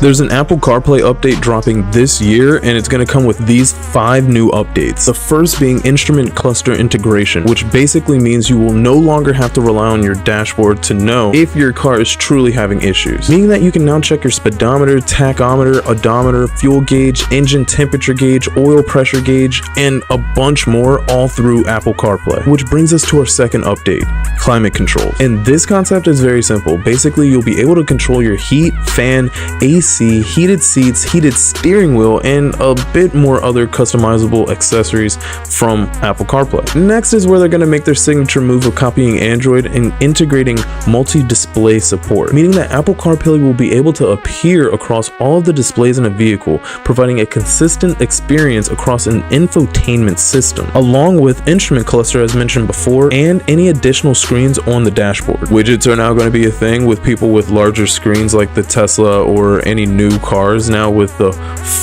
There's an Apple CarPlay update dropping this year, and it's going to come with these 5 new updates. The first being instrument cluster integration, which basically means you will no longer have to rely on your dashboard to know if your car is truly having issues. Meaning that you can now check your speedometer, tachometer, odometer, fuel gauge, engine temperature gauge, oil pressure gauge, and a bunch more all through Apple CarPlay. Which brings us to our second update, climate control. And this concept is very simple. Basically, you'll be able to control your heat, fan, AC, heated seats, heated steering wheel, and a bit more other customizable accessories from Apple CarPlay. Next is where they're going to make their signature move of copying Android and integrating multi-display support, meaning that Apple CarPlay will be able to appear across all of the displays in a vehicle, providing a consistent experience across an infotainment system, along with instrument cluster as mentioned before, and any additional screens on the dashboard. Widgets are now going to be a thing with people with larger screens like the Tesla or any new cars now with the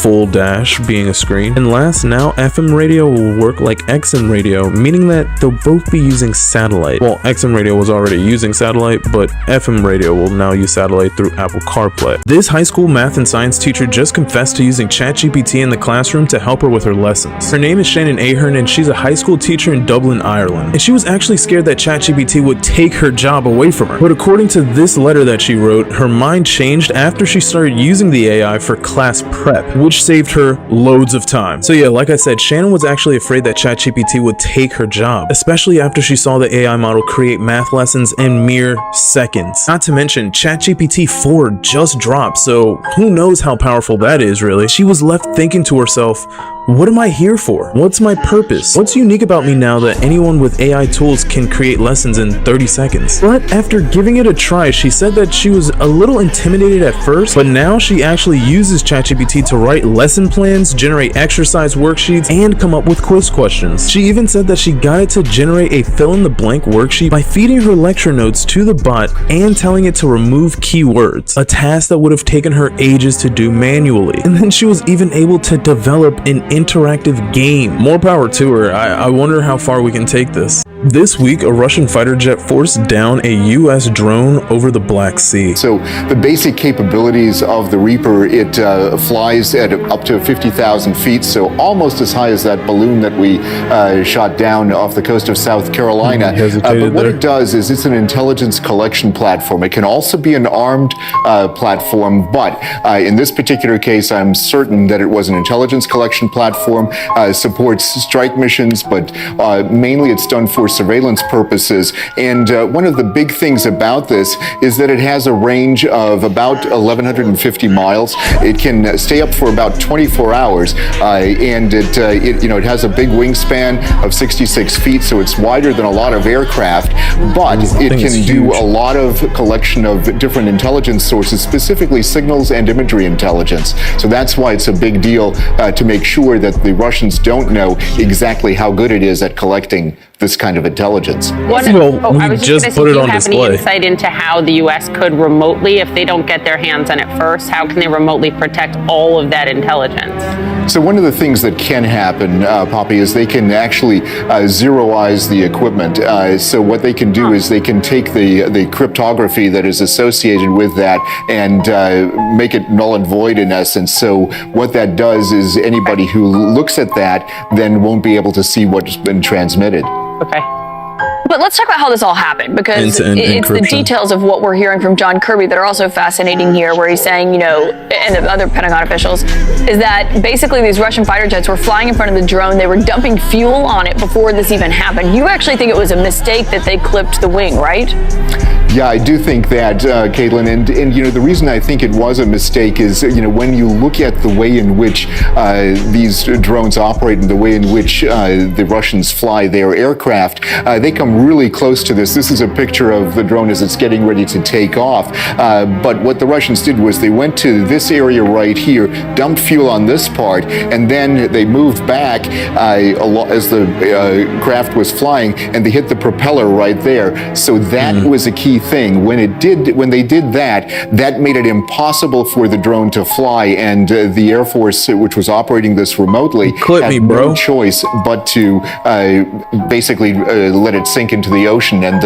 full dash being a screen. And last, now FM radio will work like XM radio, meaning that they'll both be using satellite. Well, XM radio was already using satellite, but FM radio will now use satellite through Apple CarPlay. This high school math and science teacher just confessed to using ChatGPT in the classroom to help her with her lessons. Her name is Shannon Ahern, and she's a high school teacher in Dublin, Ireland. And she was actually scared that ChatGPT would take her job away from her. But according to this letter that she wrote, her mind changed after she started using the AI for class prep, which saved her loads of time. So yeah, like I said, Shannon was actually afraid that ChatGPT would take her job, especially after she saw the AI model create math lessons in mere seconds. Not to mention, ChatGPT 4 just dropped, so who knows how powerful that is really. She was left thinking to herself, what am I here for? What's my purpose? What's unique about me now that anyone with AI tools can create lessons in 30 seconds? But after giving it a try, she said that she was a little intimidated at first, but now she actually uses ChatGPT to write lesson plans, generate exercise worksheets, and come up with quiz questions. She even said that she got it to generate a fill-in-the-blank worksheet by feeding her lecture notes to the bot and telling it to remove keywords, a task that would have taken her ages to do manually. And then she was even able to develop an interactive game. More power to her. I wonder how far we can take this. This week, a Russian fighter jet forced down a U.S. drone over the Black Sea. So the basic capabilities of the Reaper, it flies at up to 50,000 feet, so almost as high as that balloon that we shot down off the coast of South Carolina. But what it does is it's an intelligence collection platform. It can also be an armed platform, but in this particular case, I'm certain that it was an intelligence collection platform, supports strike missions, but mainly it's done for surveillance purposes. And one of the big things about this is that it has a range of about 1,150 miles. It can stay up for about 24 hours, and it has a big wingspan of 66 feet, so it's wider than a lot of aircraft, but it can do a lot of collection of different intelligence sources, specifically signals and imagery intelligence. So that's why it's a big deal to make sure that the Russians don't know exactly how good it is at collecting this kind of intelligence. I was just going to say, do you have any insight into how the U.S. could remotely, if they don't get their hands on it first, how can they remotely protect all of that intelligence? So one of the things that can happen, Poppy, is they can actually zeroize the equipment. So what they can do is they can take the cryptography that is associated with that and make it null and void in essence. So what that does is anybody who looks at that then won't be able to see what's been transmitted. Okay. But let's talk about how this all happened, because it's the details of what we're hearing from John Kirby that are also fascinating here, where he's saying, and the other Pentagon officials, is that basically these Russian fighter jets were flying in front of the drone. They were dumping fuel on it before this even happened. You actually think it was a mistake that they clipped the wing, right? Yeah, I do think that, Caitlin, and the reason I think it was a mistake is, when you look at the way in which these drones operate and the way in which the Russians fly their aircraft, they come really close to this. This is a picture of the drone as it's getting ready to take off. But what the Russians did was they went to this area right here, dumped fuel on this part, and then they moved back as the craft was flying, and they hit the propeller right there. So that was a key thing. When they did that, that made it impossible for the drone to fly, and the Air Force, which was operating this remotely, had no choice but to basically let it sink into the ocean and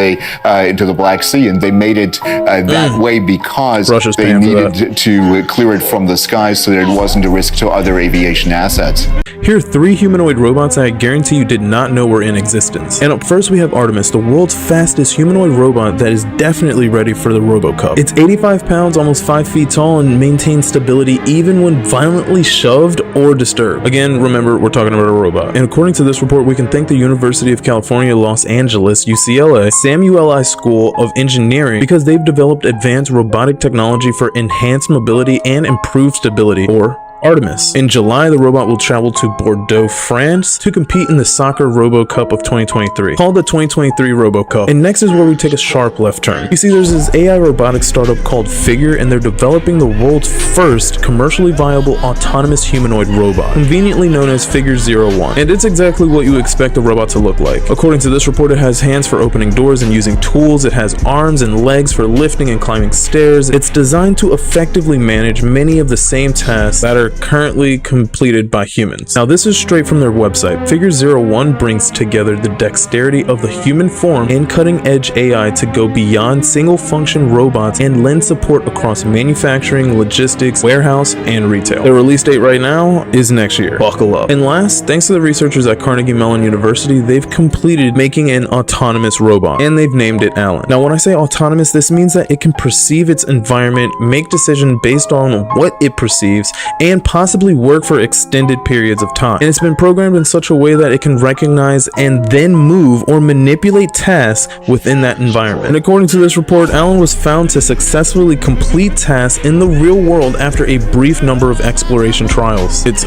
into the Black Sea, and they made it that way because they needed to clear it from the skies so that it wasn't a risk to other aviation assets. Here are 3 humanoid robots I guarantee you did not know were in existence. And up first we have Artemis, the world's fastest humanoid robot that is definitely ready for the RoboCup. It's 85 pounds, almost 5 feet tall, and maintains stability even when violently shoved or disturbed. Again, remember, we're talking about a robot. And according to this report, we can thank the University of California, Los Angeles, UCLA, Samueli School of Engineering, because they've developed advanced robotic technology for enhanced mobility and improved stability, or Artemis. In July, the robot will travel to Bordeaux, France to compete in the Soccer RoboCup of 2023, called the 2023 RoboCup. And next is where we take a sharp left turn. You see, there's this AI robotics startup called Figure, and they're developing the world's first commercially viable autonomous humanoid robot, conveniently known as Figure 01. And it's exactly what you expect a robot to look like. According to this report, it has hands for opening doors and using tools. It has arms and legs for lifting and climbing stairs. It's designed to effectively manage many of the same tasks that are currently completed by humans. Now, this is straight from their website. Figure 01 brings together the dexterity of the human form and cutting-edge AI to go beyond single-function robots and lend support across manufacturing, logistics, warehouse, and retail. The release date right now is next year. Buckle up. And last, thanks to the researchers at Carnegie Mellon University, they've completed making an autonomous robot, and they've named it Alan. Now, when I say autonomous, this means that it can perceive its environment, make decisions based on what it perceives, and possibly work for extended periods of time. And it's been programmed in such a way that it can recognize and then move or manipulate tasks within that environment. And according to this report, Alan was found to successfully complete tasks in the real world after a brief number of exploration trials. It's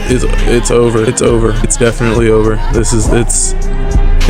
over. It's over. It's definitely over.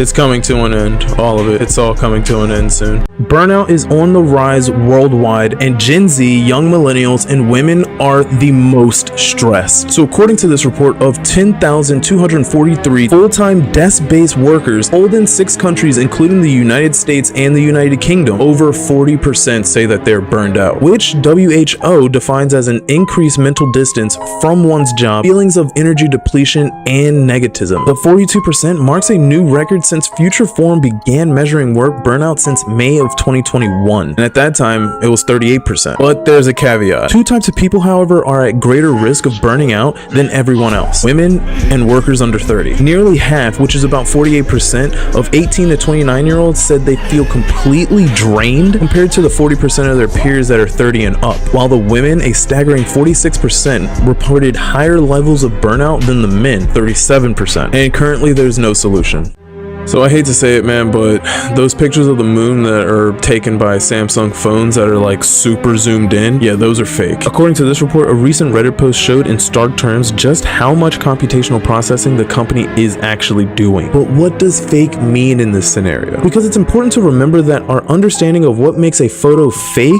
It's coming to an end. All of it. It's all coming to an end soon. Burnout is on the rise worldwide, and Gen Z, young millennials, and women are the most stressed. So according to this report, of 10,243 full-time desk-based workers polled in 6 countries, including the United States and the United Kingdom, over 40% say that they're burned out, which WHO defines as an increased mental distance from one's job, feelings of energy depletion, and negativism. The 42% marks a new record since Future Forum began measuring work burnout since May of 2021, and at that time it was 38%. But there's a caveat. 2 types of people, however, are at greater risk of burning out than everyone else: women and workers under 30. Nearly half, which is about 48% of 18 to 29-year-olds, said they feel completely drained, compared to the 40% of their peers that are 30 and up, while the women, a staggering 46%, reported higher levels of burnout than the men, 37%. And currently there's no solution. So I hate to say it, man, but those pictures of the moon that are taken by Samsung phones that are like super zoomed in, yeah, those are fake. According to this report, a recent Reddit post showed in stark terms just how much computational processing the company is actually doing. But what does fake mean in this scenario? Because it's important to remember that our understanding of what makes a photo fake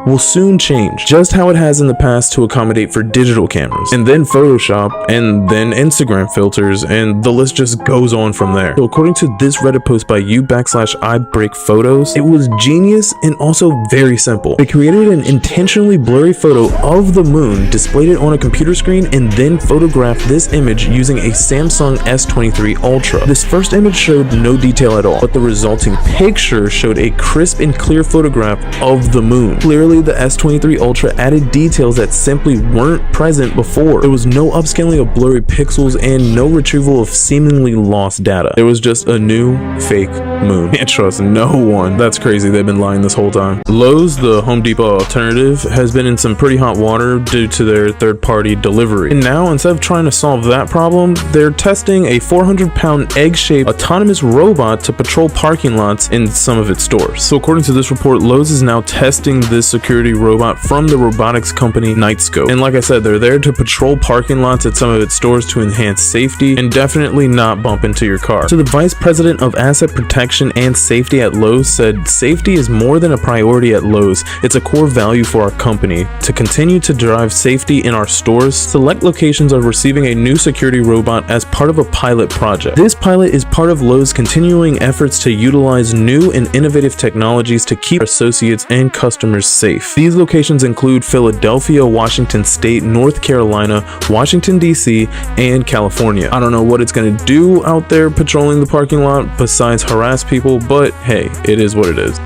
will soon change, just how it has in the past to accommodate for digital cameras, and then Photoshop, and then Instagram filters, and the list just goes on from there. So according to this Reddit post by u/ibreakphotos, it was genius and also very simple. They created an intentionally blurry photo of the moon, displayed it on a computer screen, and then photographed this image using a Samsung S23 Ultra. This first image showed no detail at all, but the resulting picture showed a crisp and clear photograph of the moon. Clearly, the S23 Ultra added details that simply weren't present before. There was no upscaling of blurry pixels and no retrieval of seemingly lost data. There was just a new fake moon. Can't trust no one. That's crazy. They've been lying this whole time. Lowe's, the Home Depot alternative, has been in some pretty hot water due to their third-party delivery. And now, instead of trying to solve that problem, they're testing a 400-pound egg-shaped autonomous robot to patrol parking lots in some of its stores. So according to this report, Lowe's is now testing this security robot from the robotics company Nightscope. And like I said, they're there to patrol parking lots at some of its stores to enhance safety and definitely not bump into your car. So the vice president of asset protection and safety at Lowe's said, "Safety is more than a priority at Lowe's. It's a core value for our company. To continue to drive safety in our stores, select locations are receiving a new security robot as part of a pilot project. This pilot is part of Lowe's continuing efforts to utilize new and innovative technologies to keep associates and customers safe. These locations include Philadelphia, Washington State, North Carolina, Washington DC, and California. I don't know what it's going to do out there patrolling the parking lot besides harass people, but hey, it is what it is."